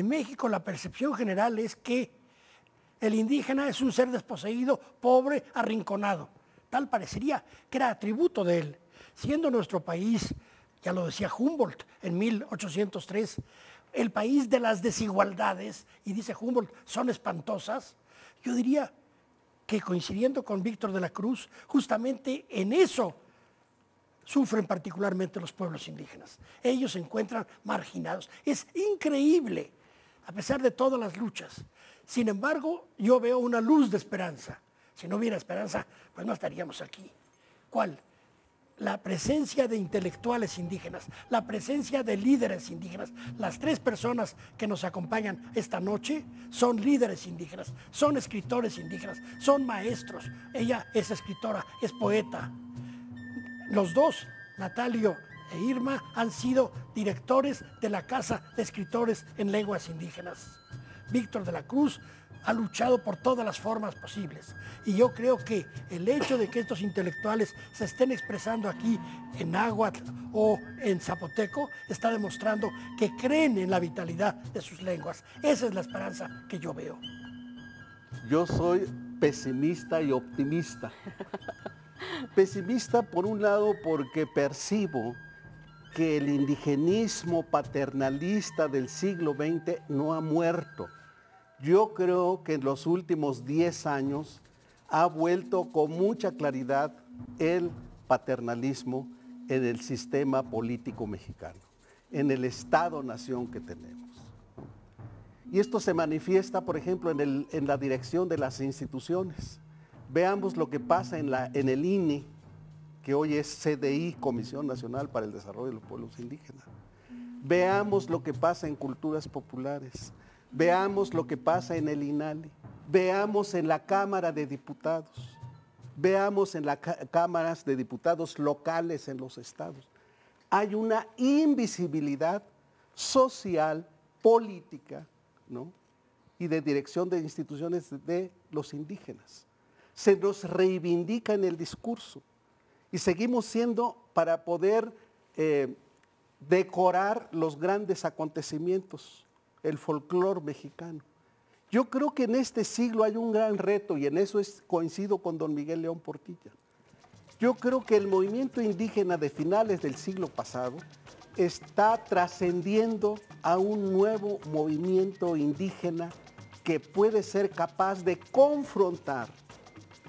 En México la percepción general es que el indígena es un ser desposeído, pobre, arrinconado. Tal parecería que era atributo de él. Siendo nuestro país, ya lo decía Humboldt en 1803, el país de las desigualdades, y dice Humboldt, son espantosas, yo diría que coincidiendo con Víctor de la Cruz, justamente en eso sufren particularmente los pueblos indígenas. Ellos se encuentran marginados. Es increíble, a pesar de todas las luchas. Sin embargo, yo veo una luz de esperanza. Si no hubiera esperanza, pues no estaríamos aquí. ¿Cuál? La presencia de intelectuales indígenas, la presencia de líderes indígenas. Las tres personas que nos acompañan esta noche son líderes indígenas, son escritores indígenas, son maestros. Ella es escritora, es poeta. Los dos, Natalio e Irma, han sido directores de la Casa de Escritores en Lenguas Indígenas. Víctor de la Cruz ha luchado por todas las formas posibles. Y yo creo que el hecho de que estos intelectuales se estén expresando aquí en náhuatl o en zapoteco está demostrando que creen en la vitalidad de sus lenguas. Esa es la esperanza que yo veo. Yo soy pesimista y optimista. Pesimista por un lado porque percibo que el indigenismo paternalista del siglo XX no ha muerto. Yo creo que en los últimos 10 años ha vuelto con mucha claridad el paternalismo en el sistema político mexicano, en el Estado-nación que tenemos. Y esto se manifiesta, por ejemplo, en la dirección de las instituciones. Veamos lo que pasa en el INE, que hoy es CDI, Comisión Nacional para el Desarrollo de los Pueblos Indígenas. Veamos lo que pasa en culturas populares. Veamos lo que pasa en el INALI, veamos en la Cámara de Diputados, veamos en las cámaras de diputados locales en los estados. Hay una invisibilidad social, política, ¿no? Y de dirección de instituciones de los indígenas. Se nos reivindica en el discurso y seguimos siendo para poder decorar los grandes acontecimientos, el folclore mexicano. Yo creo que en este siglo hay un gran reto y en eso coincido con don Miguel León Portilla. Yo creo que el movimiento indígena de finales del siglo pasado está trascendiendo a un nuevo movimiento indígena que puede ser capaz de confrontar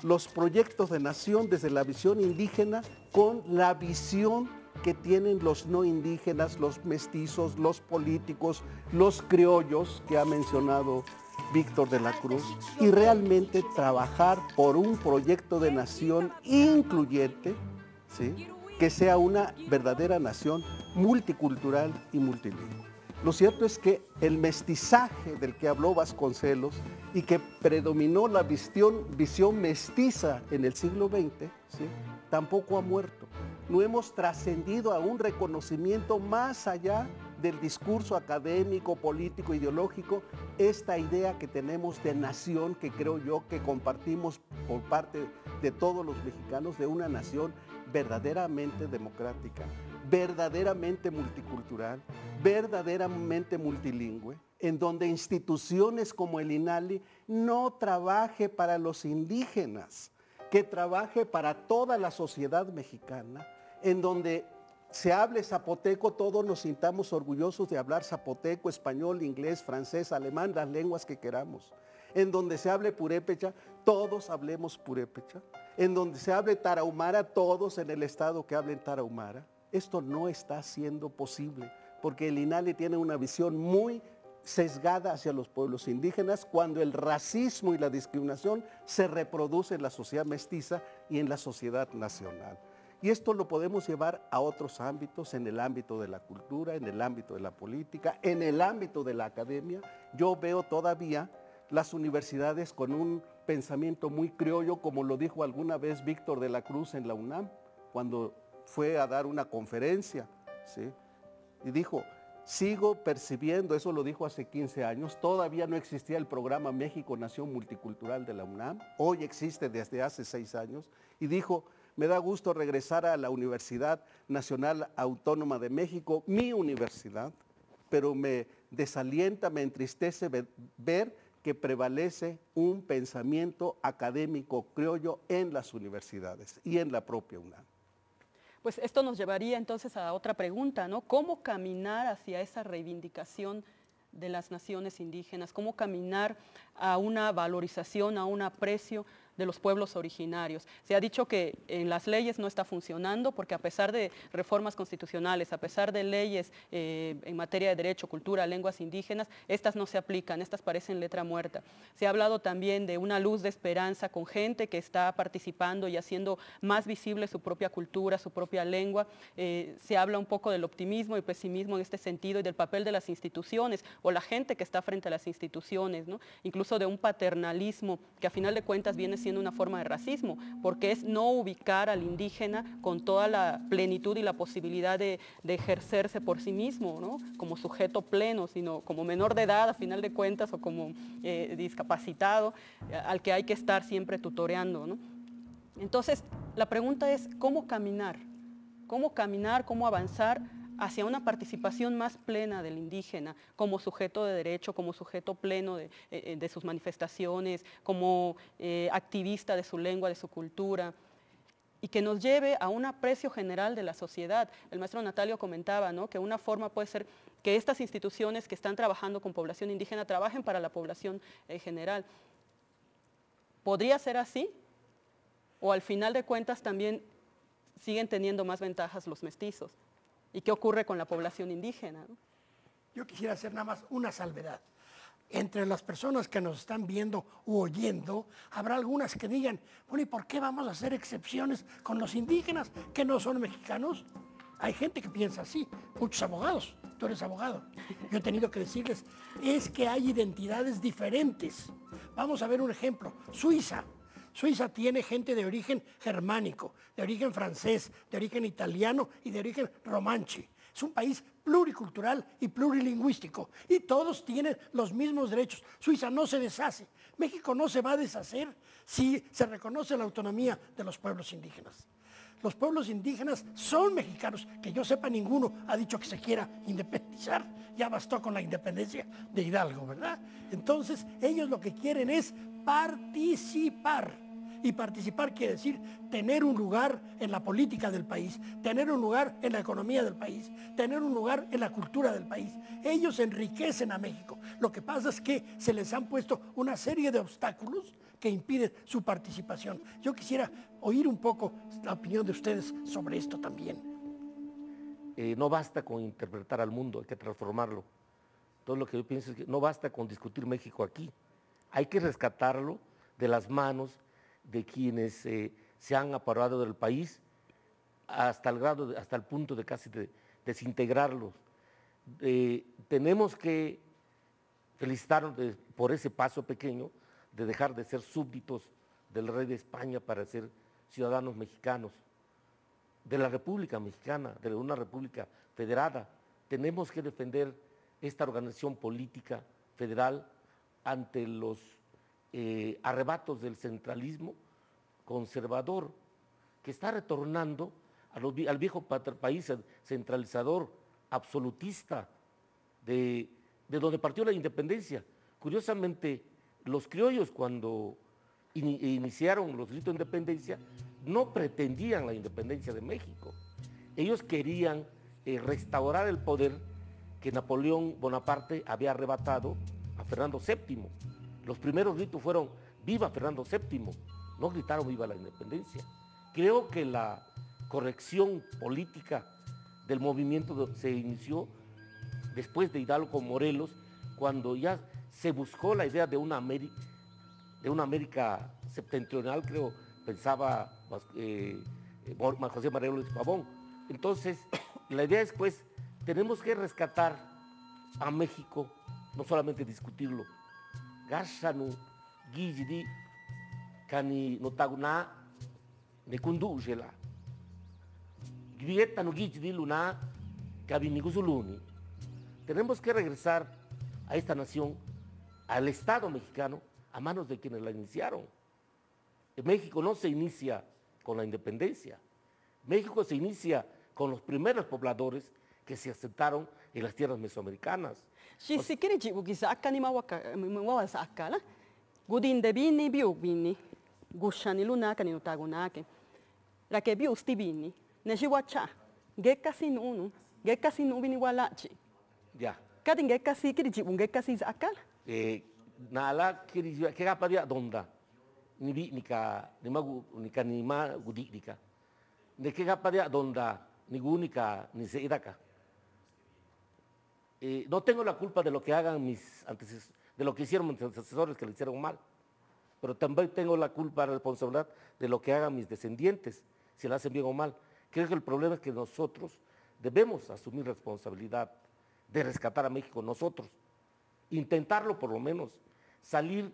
los proyectos de nación desde la visión indígena con la visión que tienen los no indígenas, los mestizos, los políticos, los criollos que ha mencionado Víctor de la Cruz, y realmente trabajar por un proyecto de nación incluyente, ¿sí? Que sea una verdadera nación multicultural y multilingüe. Lo cierto es que el mestizaje del que habló Vasconcelos y que predominó la visión mestiza en el siglo XX, ¿sí? Tampoco ha muerto. No hemos trascendido a un reconocimiento más allá del discurso académico, político, ideológico, esta idea que tenemos de nación, que creo yo que compartimos por parte de todos los mexicanos, de una nación verdaderamente democrática, verdaderamente multicultural, verdaderamente multilingüe, en donde instituciones como el INALI no trabaje para los indígenas, que trabaje para toda la sociedad mexicana, en donde se hable zapoteco, todos nos sintamos orgullosos de hablar zapoteco, español, inglés, francés, alemán, las lenguas que queramos. En donde se hable purépecha, todos hablemos purépecha. En donde se hable tarahumara, todos en el estado que hablen tarahumara. Esto no está siendo posible, porque el INALI tiene una visión muy sesgada hacia los pueblos indígenas, cuando el racismo y la discriminación se reproduce en la sociedad mestiza y en la sociedad nacional. Y esto lo podemos llevar a otros ámbitos, en el ámbito de la cultura, en el ámbito de la política, en el ámbito de la academia. Yo veo todavía las universidades con un pensamiento muy criollo, como lo dijo alguna vez Víctor de la Cruz en la UNAM, cuando fue a dar una conferencia, ¿sí? Y dijo, sigo percibiendo, eso lo dijo hace 15 años, todavía no existía el programa México Nación Multicultural de la UNAM, hoy existe desde hace 6 años, y dijo, me da gusto regresar a la Universidad Nacional Autónoma de México, mi universidad, pero me desalienta, me entristece ver que prevalece un pensamiento académico criollo en las universidades y en la propia UNAM. Pues esto nos llevaría entonces a otra pregunta, ¿no? ¿Cómo caminar hacia esa reivindicación de las naciones indígenas? ¿Cómo caminar a una valorización, a un aprecio de los pueblos originarios? Se ha dicho que en las leyes no está funcionando porque a pesar de reformas constitucionales, a pesar de leyes en materia de derecho, cultura, lenguas indígenas, estas no se aplican, estas parecen letra muerta. Se ha hablado también de una luz de esperanza con gente que está participando y haciendo más visible su propia cultura, su propia lengua. Se habla un poco del optimismo y pesimismo en este sentido y del papel de las instituciones o la gente que está frente a las instituciones, ¿no? Incluso de un paternalismo que a final de cuentas viene siendo una forma de racismo, porque es no ubicar al indígena con toda la plenitud y la posibilidad de ejercerse por sí mismo, ¿no? Como sujeto pleno, sino como menor de edad a final de cuentas o como discapacitado al que hay que estar siempre tutoreando, ¿no? Entonces, la pregunta es ¿cómo caminar? ¿Cómo caminar, cómo avanzar hacia una participación más plena del indígena como sujeto de derecho, como sujeto pleno de sus manifestaciones, como activista de su lengua, de su cultura, y que nos lleve a un aprecio general de la sociedad? El maestro Natalio comentaba, ¿no?, que una forma puede ser que estas instituciones que están trabajando con población indígena trabajen para la población general. ¿Podría ser así? ¿O al final de cuentas también siguen teniendo más ventajas los mestizos? ¿Y qué ocurre con la población indígena, ¿no? Yo quisiera hacer nada más una salvedad. Entre las personas que nos están viendo u oyendo, habrá algunas que digan, bueno, ¿y por qué vamos a hacer excepciones con los indígenas que no son mexicanos? Hay gente que piensa así, muchos abogados, tú eres abogado. Yo he tenido que decirles, es que hay identidades diferentes. Vamos a ver un ejemplo, Suiza. Suiza tiene gente de origen germánico, de origen francés, de origen italiano y de origen romanche. Es un país pluricultural y plurilingüístico y todos tienen los mismos derechos. Suiza no se deshace. México no se va a deshacer si se reconoce la autonomía de los pueblos indígenas. Los pueblos indígenas son mexicanos, que yo sepa ninguno ha dicho que se quiera independizar. Ya bastó con la independencia de Hidalgo, ¿verdad? Entonces ellos lo que quieren es participar. Y participar quiere decir tener un lugar en la política del país, tener un lugar en la economía del país, tener un lugar en la cultura del país. Ellos enriquecen a México. Lo que pasa es que se les han puesto una serie de obstáculos que impiden su participación. Yo quisiera oír un poco la opinión de ustedes sobre esto también. No basta con interpretar al mundo, hay que transformarlo. Todo lo que yo pienso es que no basta con discutir México aquí, hay que rescatarlo de las manos de quienes se han apoderado del país hasta el punto de casi de desintegrarlos. Tenemos que felicitarnos por ese paso pequeño de dejar de ser súbditos del rey de España para ser ciudadanos mexicanos, de la República Mexicana, de una república federada. Tenemos que defender esta organización política federal ante los arrebatos del centralismo conservador que está retornando al viejo país centralizador, absolutista, de donde partió la independencia. Curiosamente, los criollos cuando iniciaron los gritos de independencia no pretendían la independencia de México. Ellos querían restaurar el poder que Napoleón Bonaparte había arrebatado a Fernando VII. Los primeros gritos fueron ¡viva Fernando VII! No gritaron ¡viva la independencia! Creo que la corrección política del movimiento se inició después de Hidalgo Morelos, cuando ya se buscó la idea de una América septentrional, creo, pensaba José María López Pavón. Entonces, la idea es, pues, tenemos que rescatar a México, no solamente discutirlo. Gashanu, Gijidi, Kani Notaguna, Nekundujela. Grieta no Gijidi Luna, Kabiniguzuluni. Tenemos que regresar a esta nación, al Estado mexicano, a manos de quienes la iniciaron. México no se inicia con la independencia. México se inicia con los primeros pobladores que se asentaron en las tierras mesoamericanas. Si si quiere chivo quizá acá ni mawa acá la. Gudin de bini biu bini. Gushani luna ka ni utagunake. La que biu sti bini. Ne shiwacha. Geka sin uno. Geka sin ubini walachi. Ya. Kadin geka si quiere chivo geka si acá. Nala que kapadia donda. Ni bi ni magu ni ma gudi nika. De que kapadia donda ni gunica ni se idaka. No tengo la culpa de lo que hagan mis antecesores, de lo que hicieron mis antecesores que le hicieron mal, pero también tengo la culpa, la responsabilidad de lo que hagan mis descendientes, si lo hacen bien o mal. Creo que el problema es que nosotros debemos asumir responsabilidad de rescatar a México nosotros, intentarlo por lo menos, salir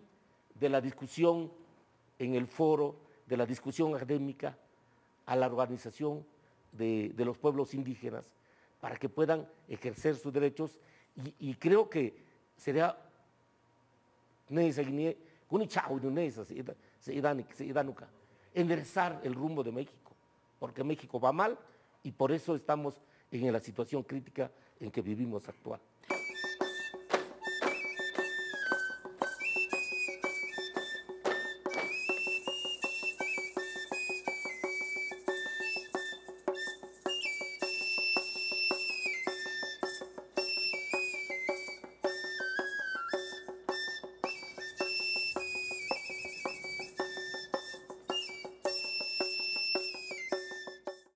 de la discusión en el foro, de la discusión académica, a la organización de los pueblos indígenas, para que puedan ejercer sus derechos, y creo que sería enderezar el rumbo de México, porque México va mal y por eso estamos en la situación crítica en que vivimos actual.